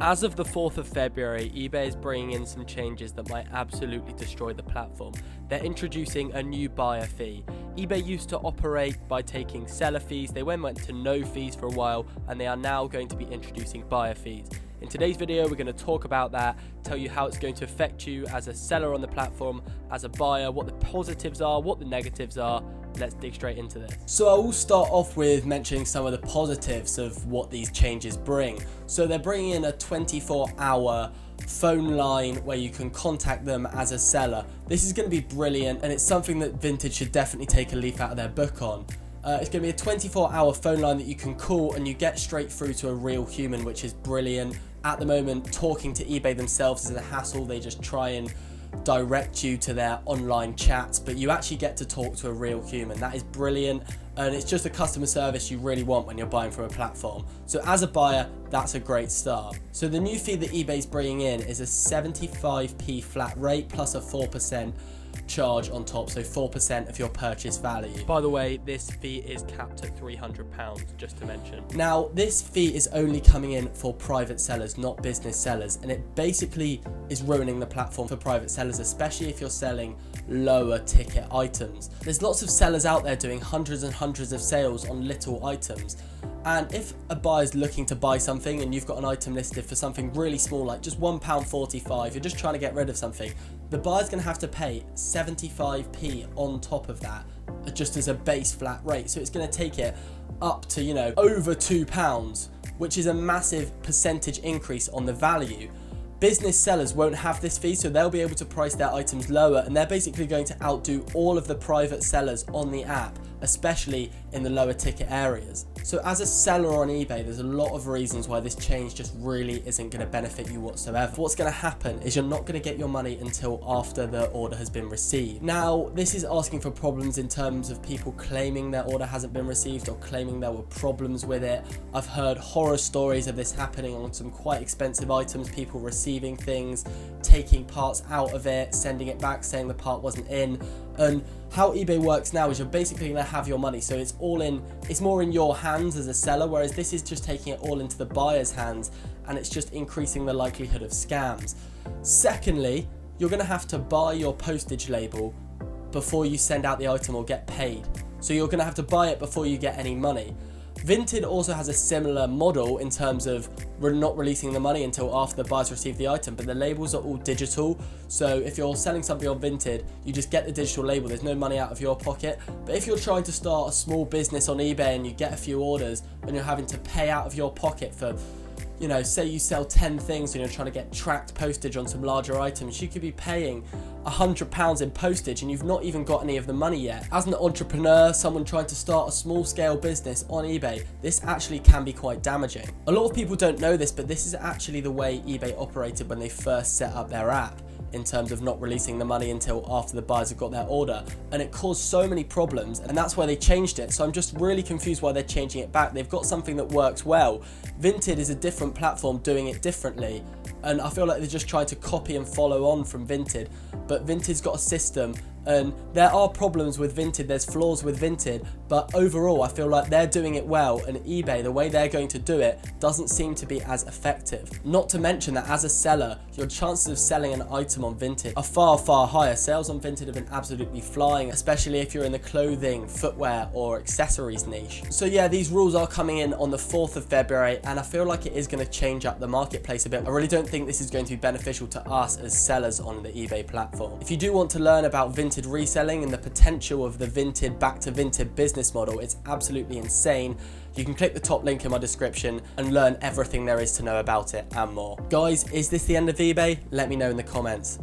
As of the 4th of February, eBay is bringing in some changes that might absolutely destroy the platform. They're introducing a new buyer fee. eBay used to operate by taking seller fees, they went to no fees for a while, and they are now going to be introducing buyer fees. In today's video, we're going to talk about that, tell you how it's going to affect you as a seller on the platform, as a buyer, what the positives are, what the negatives are. Let's dig straight into this. So I will start off with mentioning some of the positives of what these changes bring. So they're bringing in a 24-hour phone line where you can contact them as a seller. This is going to be brilliant, and it's something that Vinted should definitely take a leaf out of their book on. It's going to be a 24-hour phone line that you can call and you get straight through to a real human, which is brilliant. At the moment, talking to eBay themselves is a hassle. They just try and direct you to their online chats, but you actually get to talk to a real human. That is brilliant, and it's just a customer service you really want when you're buying from a platform. So as a buyer, that's a great start. So the new fee that eBay's bringing in is a 75p flat rate plus a 4% charge on top, so 4% of your purchase value. By the way, this fee is capped at £300, just to mention. Now, this fee is only coming in for private sellers, not business sellers, and it basically is ruining the platform for private sellers, especially if you're selling lower ticket items. There's lots of sellers out there doing hundreds and hundreds of sales on little items, and if a buyer's looking to buy something and you've got an item listed for something really small, like just £1.45, you're just trying to get rid of something, the buyer's going to have to pay 75p on top of that, just as a base flat rate. So it's going to take it up to, over £2, which is a massive percentage increase on the value. Business sellers won't have this fee, so they'll be able to price their items lower, and they're basically going to outdo all of the private sellers on the app, especially in the lower ticket areas. So as a seller on eBay, there's a lot of reasons why this change just really isn't going to benefit you whatsoever. What's going to happen is you're not going to get your money until after the order has been received. Now, this is asking for problems in terms of people claiming their order hasn't been received or claiming there were problems with it. I've heard horror stories of this happening on some quite expensive items, people receiving things, taking parts out of it, sending it back, saying the part wasn't in. And how eBay works now is you're basically going to have your money, so it's more in your hands as a seller, whereas this is just taking it all into the buyer's hands, and it's just increasing the likelihood of scams. Secondly, you're going to have to buy your postage label before you send out the item or get paid. So you're going to have to buy it before you get any money. Vinted also has a similar model in terms of we're not releasing the money until after the buyers receive the item, but the labels are all digital. So if you're selling something on Vinted, you just get the digital label, there's no money out of your pocket. But if you're trying to start a small business on eBay and you get a few orders and you're having to pay out of your pocket for, say you sell 10 things and you're trying to get tracked postage on some larger items, you could be paying £100 in postage and you've not even got any of the money yet. As an entrepreneur, someone trying to start a small scale business on eBay, this actually can be quite damaging. A lot of people don't know this, but this is actually the way eBay operated when they first set up their app, in terms of not releasing the money until after the buyers have got their order, and it caused so many problems, and that's why they changed it. So I'm just really confused why they're changing it back. They've got something that works well. Vinted is a different platform doing it differently, and I feel like they're just trying to copy and follow on from Vinted, but Vinted's got a system, and there are problems with Vinted, there's flaws with Vinted, but overall I feel like they're doing it well, and eBay, the way they're going to do it, doesn't seem to be as effective. Not to mention that as a seller, your chances of selling an item on Vinted are far, far higher. Sales on Vinted have been absolutely flying, especially if you're in the clothing, footwear or accessories niche. So yeah, these rules are coming in on the 4th of February, and I feel like it is going to change up the marketplace a bit. I really don't think this is going to be beneficial to us as sellers on the eBay platform. If you do want to learn about Vinted reselling and the potential of the Vinted back to Vinted business model, it's absolutely insane. You can click the top link in my description and learn everything there is to know about it and more. Guys, is this the end of eBay? Let me know in the comments.